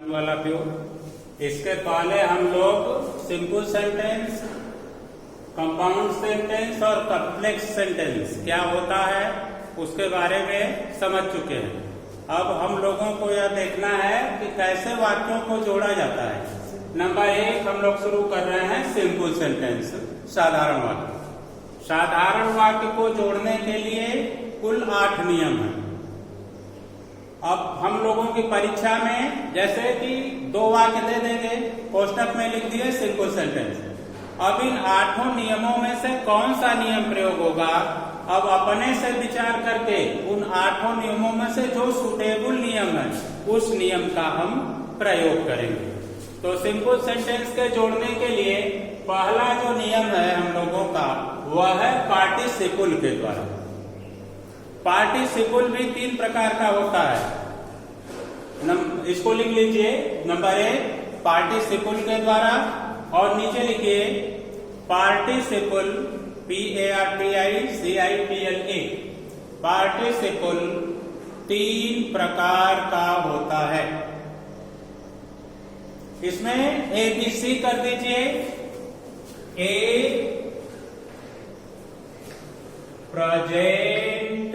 वाला व्यू। इसके पहले हम लोग सिंपल सेंटेंस, कंपाउंड सेंटेंस और कॉम्प्लेक्स सेंटेंस क्या होता है उसके बारे में समझ चुके हैं। अब हम लोगों को यह देखना है कि कैसे वाक्यों को जोड़ा जाता है। नंबर 1 हम लोग शुरू कर रहे हैं सिंपल सेंटेंस, साधारण वाक्य। साधारण वाक्य को जोड़ने के लिए कुल 8 नियम हैं। अब हम लोगों की परीक्षा में जैसे कि 2 वाक्य दे देंगे, कोष्टक में लिख दिए सिंपल सेंटेंस। अब इन 8 नियमों में से कौन सा नियम प्रयोग होगा, अब अपने से विचार करके उन 8 नियमों में से जो सुटेबल नियम है उस नियम का हम प्रयोग करेंगे। तो सिंपल सेंटेंस के जोड़ने के लिए पहला जो नियम है हम लोगों का वह है पार्टिसिपल के द्वारा। पार्टिसिपल भी 3 प्रकार का होता है। इसको लिख लीजिए। नंबर 1 पार्टिसिपल के द्वारा, और नीचे लिखिए पार्टिसिपल PARTICIPLE। पार्टिसिपल 3 प्रकार का होता है। इसमें ABC कर दीजिए। A प्रेजेंट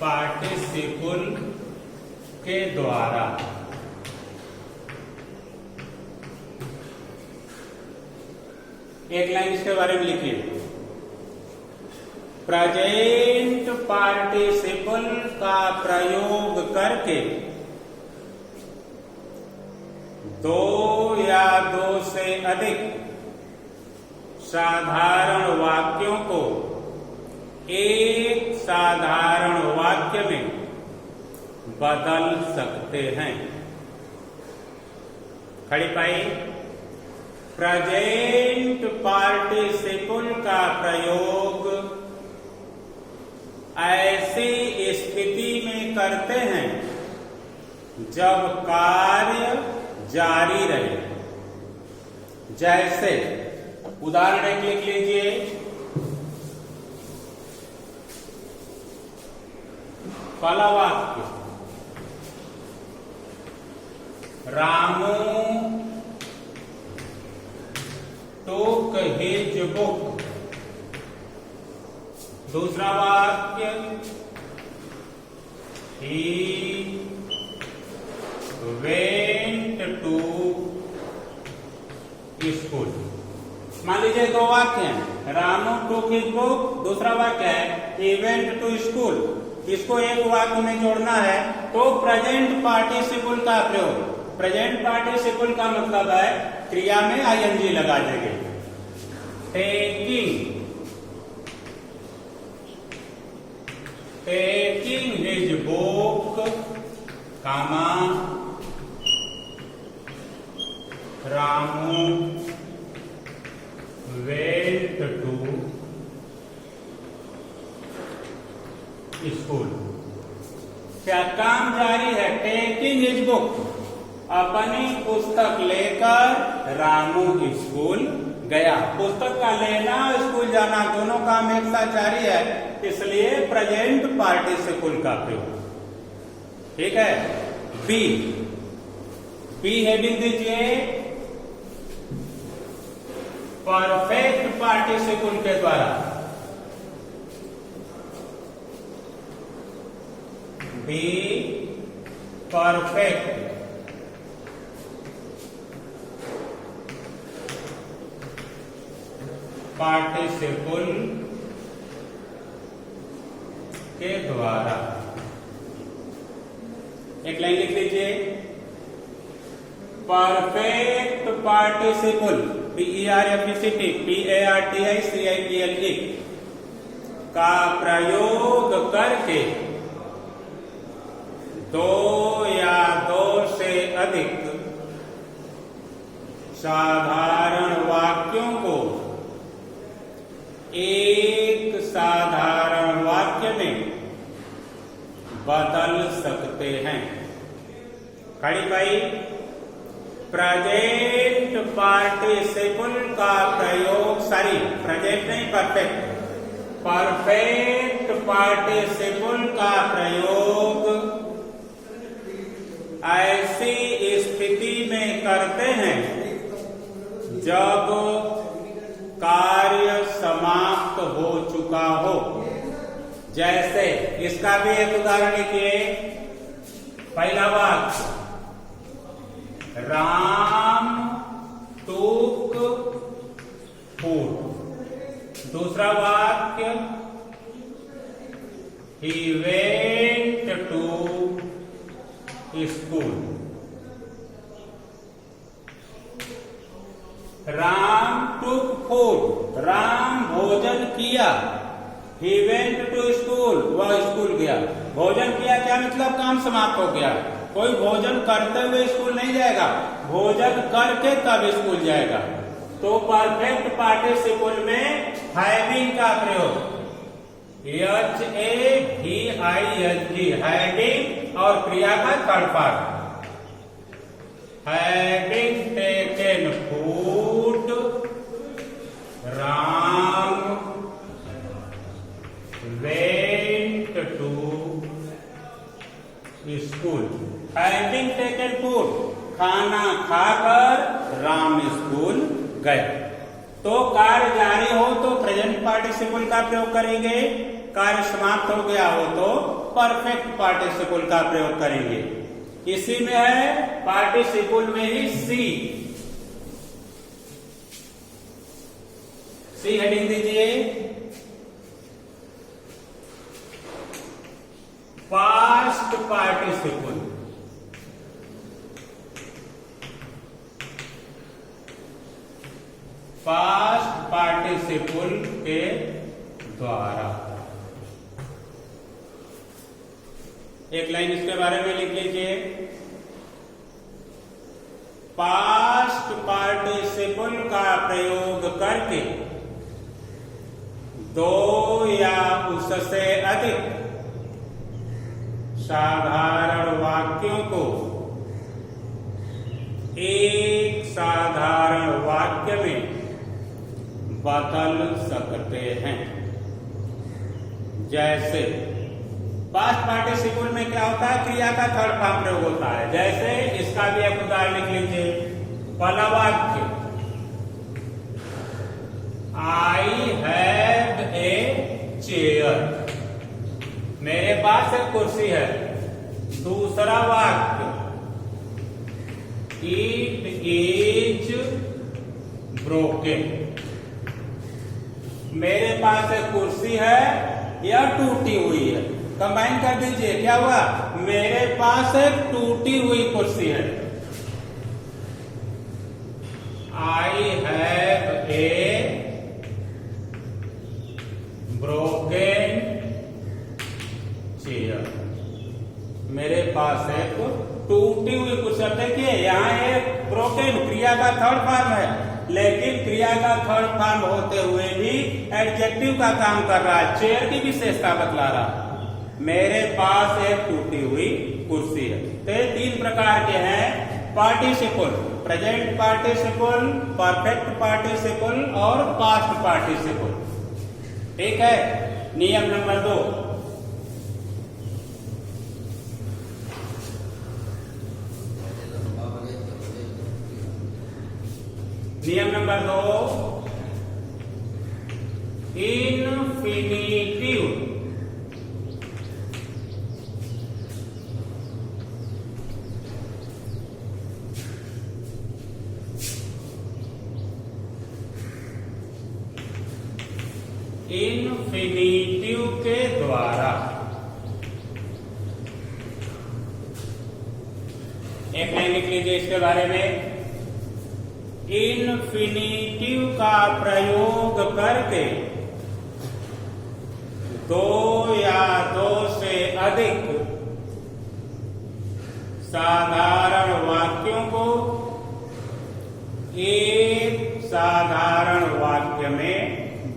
पार्टिसिपल के द्वारा। एक लाइन इसके बारे में लिखिए। प्रेजेंट पार्टिसिपल का प्रयोग करके 2 या 2 से अधिक साधारण वाक्यों को एक साधारण वाक्य में बदल सकते हैं। खड़ी पाई। प्रेजेंट पार्टिसिपल का प्रयोग ऐसी स्थिति में करते हैं जब कार्य जारी रहे। जैसे उदाहरण एक लिख लीजिए। पहला वाक्य, रामू took his book। दूसरा वाक्य, he went to school। मान लीजिए 2 वाक्य हैं। रामू took his book, दूसरा वाक्य है he went to school। इसको एक वाक्य में जोड़ना है तो प्रेजेंट पार्टिसिपल का प्रयोग। प्रेजेंट पार्टिसिपल का मतलब है क्रिया में ING लगा देंगे। Taking his book, comma Ramu went to school. क्या काम जारी है। टेकिंग हिज बुक, अपनी पुस्तक लेकर रामू स्कूल गया। पुस्तक का लेना और स्कूल जाना दोनों काम एक साथ जारी है, इसलिए प्रेजेंट पार्टिसिपल का प्रयोग। ठीक है। बी हेडिंग दीजिए। परफेक्ट पार्टिसिपल के द्वारा। बी परफेक्ट पार्टिसिपल के द्वारा। एक लाइन लिख लीजिए। परफेक्ट पार्टिसिपल PARTICIPLE का प्रयोग करके 2 या 2 से अधिक साधारण वाक्यों को एक साधारण वाक्य में बदल सकते हैं। खड़ी पाई। प्रेजेंट पार्टिसिपल का प्रयोग, सॉरी प्रेजेंट नहीं परफेक्ट, परफेक्ट पार्टिसिपल का प्रयोग हैं जब कार्य समाप्त हो चुका हो। जैसे इसका भी एक उदाहरण लिखिए। पहला वाक्य, राम took food। दूसरा वाक्य, he went to school। Ram took food, Ram भोजन किया। he went to school, वह स्कूल गया। भोजन किया क्या मतलब? काम समाप्त हो गया। कोई भोजन करते हुए स्कूल नहीं जाएगा, भोजन करके तब स्कूल जाएगा। तो परफेक्ट पार्टिसिपल में हैविंग का प्रयोग, HAVING, हैविंग और क्रिया का third part. Having taken food, Ram went to school. Having taken food, खाना खाकर राम स्कूल गए। तो कार्य जारी हो तो प्रेजेंट पार्टिसिपल का प्रयोग करेंगे, कार्य समाप्त हो गया हो तो परफेक्ट पार्टिसिपल का प्रयोग करेंगे। इसी में है पार्टिसिपल में ही सी हेडिंग दीजिए। पास्ट पार्टिसिपल, पास्ट पार्टिसिपल के द्वारा। एक लाइन इसके बारे में लिख लीजिए। पास्ट पार्टिसिपल का प्रयोग करके दो या उससे अधिक साधारण वाक्यों को एक साधारण वाक्य में बदल सकते हैं। जैसे पास्ट पार्टिसिपल में क्या होता है? क्रिया का थर्ड फॉर्म प्रयोग होता है। जैसे इसका भी एक उदाहरण लिख लीजिए। पहला वाक्य, आई हैव ए चेयर, मेरे पास एक कुर्सी है। दूसरा वाक्य, इट इज ब्रोकन, मेरे पास एक कुर्सी है या टूटी हुई है। कंबाइन कर दीजिए, क्या हुआ? मेरे पास एक टूटी हुई कुर्सी है। I have a broken chair, मेरे पास एक टूटी हुई कुर्सी। देखिए यहाँ एक ब्रोकन क्रिया का थर्ड फॉर्म है, लेकिन क्रिया का थर्ड फॉर्म होते हुए भी एडजेक्टिव का काम कर रहा है, चेयर की विशेषता बतला रहा है। मेरे पास एक टूटी हुई कुर्सी है। तो ये तीन प्रकार के हैं participle, present participle, perfect participle और पास्ट पार्टिसिपल। ठीक है। नियम नंबर 2, नियम नंबर 2, इन्फिनिटिव के द्वारा। एक लाइन लिख लीजिए इसके बारे में। इन्फिनिटिव का प्रयोग करके दो या दो से अधिक साधारण वाक्यों को एक साधारण वाक्य में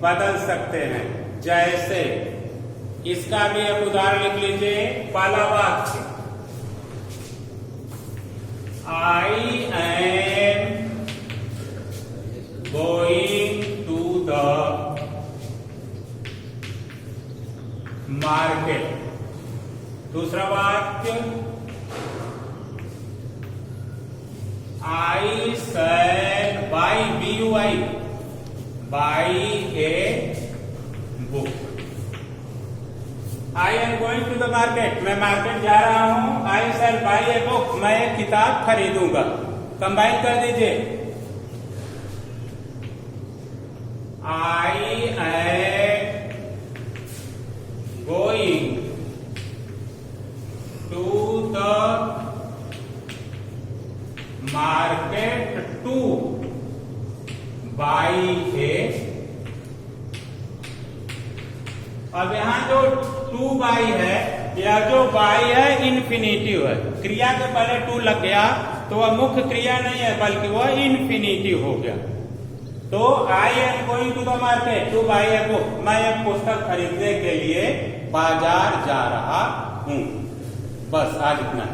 बदल सकते हैं। जैसे इसका भी एक उदाहरण लिख लीजिए। पहला वाक्य, I am going to the market. दूसरा वाक्य, I shall buy BUY buy a book. I am going to the market. मैं मार्केट जा रहा हूं. I shall buy a book. मैं एक किताब खरीदूंगा. कंबाइन कर दीजिए. I am going to the market to buy a. अब यहां जो टू बाई है या जो बाई है इन्फिनिटिव है. क्रिया के पहले टू लग गया तो वह मुख्य क्रिया नहीं है बल्कि वह इन्फिनिटिव हो गया. तो I am going to the market to buy a book. मैं एक पुस्तक खरीदने के लिए बाजार जा रहा हूं. बस आज इतना.